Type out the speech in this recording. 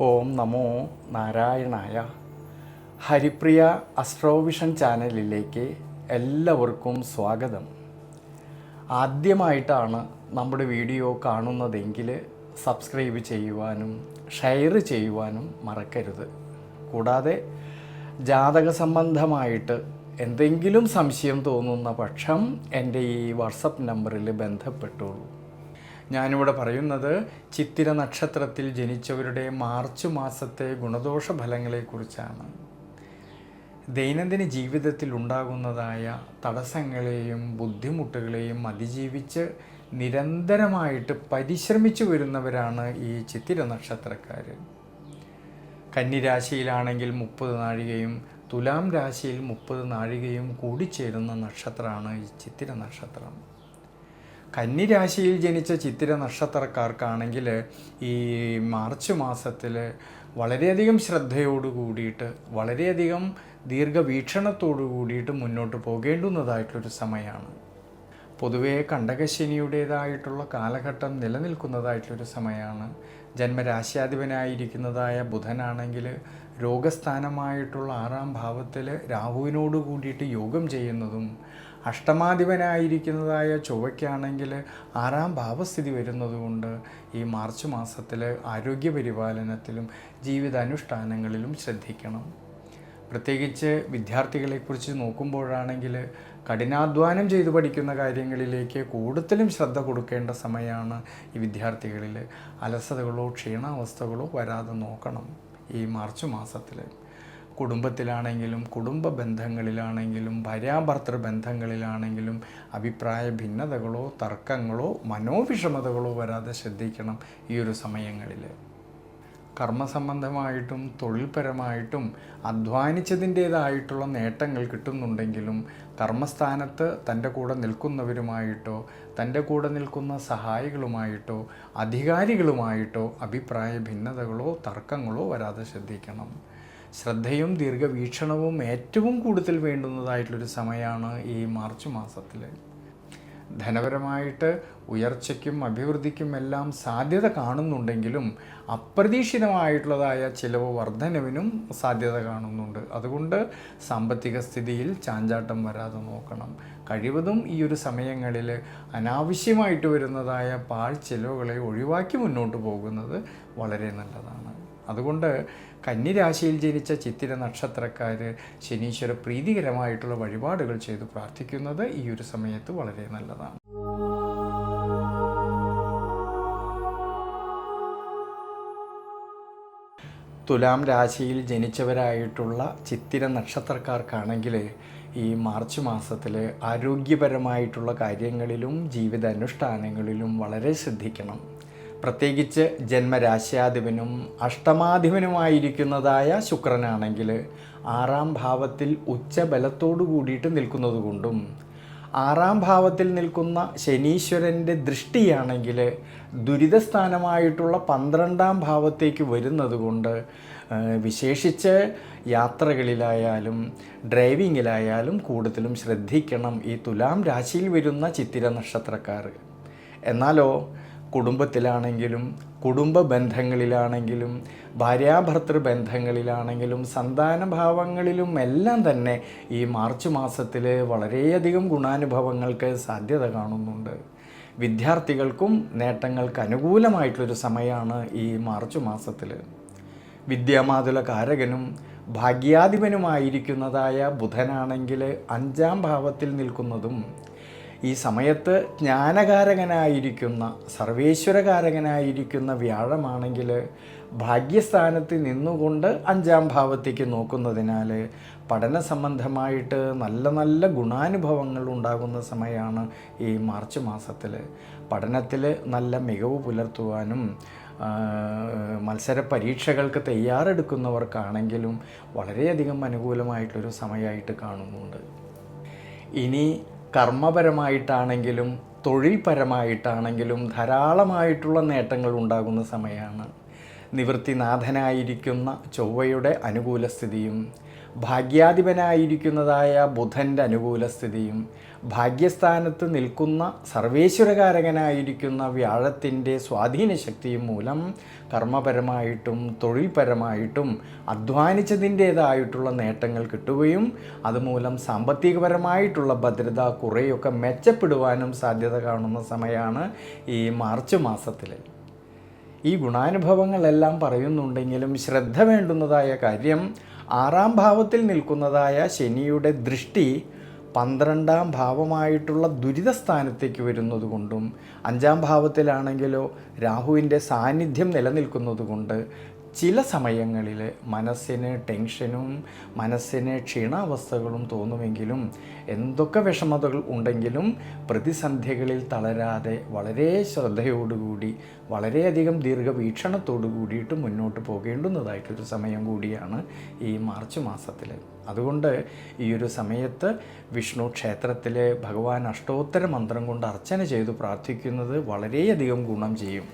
ഓം നമോ നാരായണായ. ഹരിപ്രിയ അസ്ട്രോവിഷൻ ചാനലിലേക്ക് എല്ലാവർക്കും സ്വാഗതം. ആദ്യമായിട്ടാണ് നമ്മുടെ വീഡിയോ കാണുന്നതെങ്കിൽ സബ്സ്ക്രൈബ് ചെയ്യുവാനും ഷെയർ ചെയ്യുവാനും മറക്കരുത്. കൂടാതെ ജാതക സംബന്ധമായിട്ട് എന്തെങ്കിലും സംശയം തോന്നുന്ന പക്ഷം എൻ്റെ ഈ വാട്സപ്പ് നമ്പറിൽ ബന്ധപ്പെട്ടോളൂ. ഞാനിവിടെ പറയുന്നത് ചിത്തിര നക്ഷത്രത്തിൽ ജനിച്ചവരുടെ മാർച്ച് മാസത്തെ ഗുണദോഷ ഫലങ്ങളെക്കുറിച്ചാണ്. ദൈനംദിന ജീവിതത്തിൽ ഉണ്ടാകുന്നതായ തടസ്സങ്ങളെയും ബുദ്ധിമുട്ടുകളെയും അതിജീവിച്ച് നിരന്തരമായിട്ട് പരിശ്രമിച്ചു വരുന്നവരാണ് ഈ ചിത്തിര നക്ഷത്രക്കാർ. കന്നിരാശിയിലാണെങ്കിൽ 30 നാഴികയും തുലാം രാശിയിൽ 30 നാഴികയും കൂടിച്ചേരുന്ന നക്ഷത്രമാണ് ഈ ചിത്തിര നക്ഷത്രം. കന്നിരാശിയിൽ ജനിച്ച ചിത്തിര നക്ഷത്രക്കാർക്കാണെങ്കിൽ ഈ മാർച്ച് മാസത്തിൽ വളരെയധികം ശ്രദ്ധയോട് കൂടിയിട്ട് വളരെയധികം ദീർഘവീക്ഷണത്തോടു കൂടിയിട്ട് മുന്നോട്ട് പോകേണ്ടുന്നതായിട്ടൊരു സമയമാണ്. പൊതുവേ കണ്ടകശനിയുടേതായിട്ടുള്ള കാലഘട്ടം നിലനിൽക്കുന്നതായിട്ടൊരു സമയമാണ്. ജന്മരാശ്യാധിപനായിരിക്കുന്നതായ ബുധനാണെങ്കിൽ രോഗസ്ഥാനമായിട്ടുള്ള 6-ാം ഭാവത്തിൽ രാഹുവിനോട് കൂടിയിട്ട് യോഗം ചെയ്യുന്നതും, അഷ്ടമാധിപനായിരിക്കുന്നതായ ചൊവ്വയ്ക്കാണെങ്കിൽ 6-ാം ഭാവസ്ഥിതി വരുന്നതുകൊണ്ട് ഈ മാർച്ച് മാസത്തിൽ ആരോഗ്യപരിപാലനത്തിലും ജീവിതാനുഷ്ഠാനങ്ങളിലും ശ്രദ്ധിക്കണം. പ്രത്യേകിച്ച് വിദ്യാർത്ഥികളെക്കുറിച്ച് നോക്കുമ്പോഴാണെങ്കിൽ കഠിനാധ്വാനം ചെയ്തു പഠിക്കുന്ന കാര്യങ്ങളിലേക്ക് കൂടുതലും ശ്രദ്ധ കൊടുക്കേണ്ട സമയമാണ് ഈ വിദ്യാർത്ഥികളിൽ. അലസതകളോ ക്ഷീണാവസ്ഥകളോ വരാതെ നോക്കണം ഈ മാർച്ച് മാസത്തിൽ. കുടുംബത്തിലാണെങ്കിലും കുടുംബ ബന്ധങ്ങളിലാണെങ്കിലും ഭാര്യാഭർത്തൃ ബന്ധങ്ങളിലാണെങ്കിലും അഭിപ്രായ ഭിന്നതകളോ തർക്കങ്ങളോ മനോവിഷമതകളോ വരാതെ ശ്രദ്ധിക്കണം ഈ ഒരു സമയങ്ങളിൽ. കർമ്മസംബന്ധമായിട്ടും തൊഴിൽപരമായിട്ടും അധ്വാനിച്ചതിൻ്റേതായിട്ടുള്ള നേട്ടങ്ങൾ കിട്ടുന്നുണ്ടെങ്കിലും കർമ്മസ്ഥാനത്ത് തൻ്റെ കൂടെ നിൽക്കുന്നവരുമായിട്ടോ തൻ്റെ കൂടെ നിൽക്കുന്ന സഹായികളുമായിട്ടോ അധികാരികളുമായിട്ടോ അഭിപ്രായ ഭിന്നതകളോ തർക്കങ്ങളോ വരാതെ ശ്രദ്ധിക്കണം. ശ്രദ്ധയും ദീർഘവീക്ഷണവും ഏറ്റവും കൂടുതൽ വേണ്ടുന്നതായിട്ടുള്ളൊരു സമയമാണ് ഈ മാർച്ച് മാസത്തിൽ. ധനപരമായിട്ട് ഉയർച്ചയ്ക്കും അഭിവൃദ്ധിക്കും എല്ലാം സാധ്യത കാണുന്നുണ്ടെങ്കിലും അപ്രതീക്ഷിതമായിട്ടുള്ളതായ ചിലവ് വർധനവിനും സാധ്യത കാണുന്നുണ്ട്. അതുകൊണ്ട് സാമ്പത്തിക സ്ഥിതിയിൽ ചാഞ്ചാട്ടം വരാതെ നോക്കണം. കഴിവതും ഈ ഒരു സമയങ്ങളിൽ അനാവശ്യമായിട്ട് വരുന്നതായ പാഴ്ചെലവുകളെ ഒഴിവാക്കി മുന്നോട്ട് പോകുന്നത് വളരെ നല്ലതാണ്. അതുകൊണ്ട് കന്നിരാശിയിൽ ജനിച്ച ചിത്തിര നക്ഷത്രക്കാർ ശനീശ്വര പ്രീതികരമായിട്ടുള്ള വഴിപാടുകൾ ചെയ്ത് പ്രാർത്ഥിക്കുന്നത് ഈ ഒരു സമയത്ത് വളരെ നല്ലതാണ്. തുലാം രാശിയിൽ ജനിച്ചവരായിട്ടുള്ള ചിത്തിര നക്ഷത്രക്കാർക്കാണെങ്കിൽ ഈ മാർച്ച് മാസത്തിൽ ആരോഗ്യപരമായിട്ടുള്ള കാര്യങ്ങളിലും ജീവിതാനുഷ്ഠാനങ്ങളിലും വളരെ ശ്രദ്ധിക്കണം. പ്രത്യേകിച്ച് ജന്മരാശ്യാധിപനും അഷ്ടമാധിപനുമായിരിക്കുന്നതായ ശുക്രനാണെങ്കിൽ 6-ാം ഭാവത്തിൽ ഉച്ചബലത്തോടു കൂടിയിട്ട് നിൽക്കുന്നത് കൊണ്ടും 6-ാം ഭാവത്തിൽ നിൽക്കുന്ന ശനീശ്വരൻ്റെ ദൃഷ്ടിയാണെങ്കിൽ ദുരിതസ്ഥാനമായിട്ടുള്ള 12-ാം ഭാവത്തേക്ക് വരുന്നത് കൊണ്ട് വിശേഷിച്ച് യാത്രകളിലായാലും ഡ്രൈവിങ്ങിലായാലും കൂടുതലും ശ്രദ്ധിക്കണം ഈ തുലാം രാശിയിൽ വരുന്ന ചിത്തിര നക്ഷത്രക്കാർ. എന്നാലോ കുടുംബത്തിലാണെങ്കിലും കുടുംബ ബന്ധങ്ങളിലാണെങ്കിലും ഭാര്യാഭർത്തൃ ബന്ധങ്ങളിലാണെങ്കിലും സന്താനഭാവങ്ങളിലും എല്ലാം തന്നെ ഈ മാർച്ച് മാസത്തിൽ വളരെയധികം ഗുണാനുഭവങ്ങൾക്ക് സാധ്യത കാണുന്നുണ്ട്. വിദ്യാർത്ഥികൾക്കും നേട്ടങ്ങൾക്ക് അനുകൂലമായിട്ടുള്ളൊരു സമയമാണ് ഈ മാർച്ച് മാസത്തിൽ. വിദ്യാമാതുല കാരകനും ഭാഗ്യാധിപനുമായിരിക്കുന്നതായ ബുധനാണെങ്കിൽ 5-ാം ഭാവത്തിൽ നിൽക്കുന്നതും ഈ സമയത്ത് ജ്ഞാനകാരകനായിരിക്കുന്ന സർവേശ്വരകാരകനായിരിക്കുന്ന വ്യാഴമാണെങ്കിൽ ഭാഗ്യസ്ഥാനത്ത് നിന്നുകൊണ്ട് 5-ാം ഭാവത്തേക്ക് നോക്കുന്നതിനാൽ പഠന സംബന്ധമായിട്ട് നല്ല നല്ല ഗുണാനുഭവങ്ങൾ ഉണ്ടാകുന്ന സമയമാണ് ഈ മാർച്ച് മാസത്തിൽ. പഠനത്തിൽ നല്ല മികവ് പുലർത്തുവാനും മത്സര പരീക്ഷകൾക്ക് തയ്യാറെടുക്കുന്നവർക്കാണെങ്കിലും വളരെയധികം അനുകൂലമായിട്ടൊരു സമയമായിട്ട് കാണുന്നുണ്ട്. ഇനി കർമ്മപരമായിട്ടാണെങ്കിലും തൊഴിൽപരമായിട്ടാണെങ്കിലും ധാരാളമായിട്ടുള്ള നേട്ടങ്ങൾ ഉണ്ടാകുന്ന സമയമാണ്. നിവൃത്തിനാഥനായിരിക്കുന്ന ചൊവ്വയുടെ അനുകൂല സ്ഥിതിയും ഭാഗ്യാധിപനായിരിക്കുന്നതായ ബുധൻ്റെ അനുകൂല സ്ഥിതിയും ഭാഗ്യസ്ഥാനത്ത് നിൽക്കുന്ന സർവേശ്വരകാരകനായിരിക്കുന്ന വ്യാഴത്തിൻ്റെ സ്വാധീന ശക്തിയും മൂലം കർമ്മപരമായിട്ടും തൊഴിൽപരമായിട്ടും അധ്വാനിച്ചതിൻ്റേതായിട്ടുള്ള നേട്ടങ്ങൾ കിട്ടുകയും അതുമൂലം സാമ്പത്തികപരമായിട്ടുള്ള ഭദ്രത കുറേയൊക്കെ മെച്ചപ്പെടുവാനും സാധ്യത കാണുന്ന സമയമാണ് ഈ മാർച്ച് മാസത്തിൽ. ഈ ഗുണാനുഭവങ്ങളെല്ലാം പറയുന്നുണ്ടെങ്കിലും ശ്രദ്ധ വേണ്ടുന്നതായ കാര്യം, 6-ാം ഭാവത്തിൽ നിൽക്കുന്നതായ ശനിയുടെ ദൃഷ്ടി 12-ാം ഭാവമായിട്ടുള്ള ദുരിതസ്ഥാനത്തേക്ക് വരുന്നത് കൊണ്ടും 5-ാം ഭാവത്തിലാണെങ്കിലോ രാഹുവിൻ്റെ സാന്നിധ്യം നിലനിൽക്കുന്നത് കൊണ്ട് ചില സമയങ്ങളിൽ മനസ്സിന് ടെൻഷനും മനസ്സിന് ക്ഷീണാവസ്ഥകളും തോന്നുമെങ്കിലും എന്തൊക്കെ വിഷമതകൾ ഉണ്ടെങ്കിലും പ്രതിസന്ധികളിൽ തളരാതെ വളരെ ശ്രദ്ധയോടുകൂടി വളരെയധികം ദീർഘവീക്ഷണത്തോടു കൂടിയിട്ട് മുന്നോട്ട് പോകേണ്ടുന്നതായിട്ടൊരു സമയം കൂടിയാണ് ഈ മാർച്ച് മാസത്തിൽ. അതുകൊണ്ട് ഈ ഒരു സമയത്ത് വിഷ്ണു ക്ഷേത്രത്തിലെ ഭഗവാൻ അഷ്ടോത്തര മന്ത്രം കൊണ്ട് അർച്ചന ചെയ്തു പ്രാർത്ഥിക്കുന്നത് വളരെയധികം ഗുണം ചെയ്യും.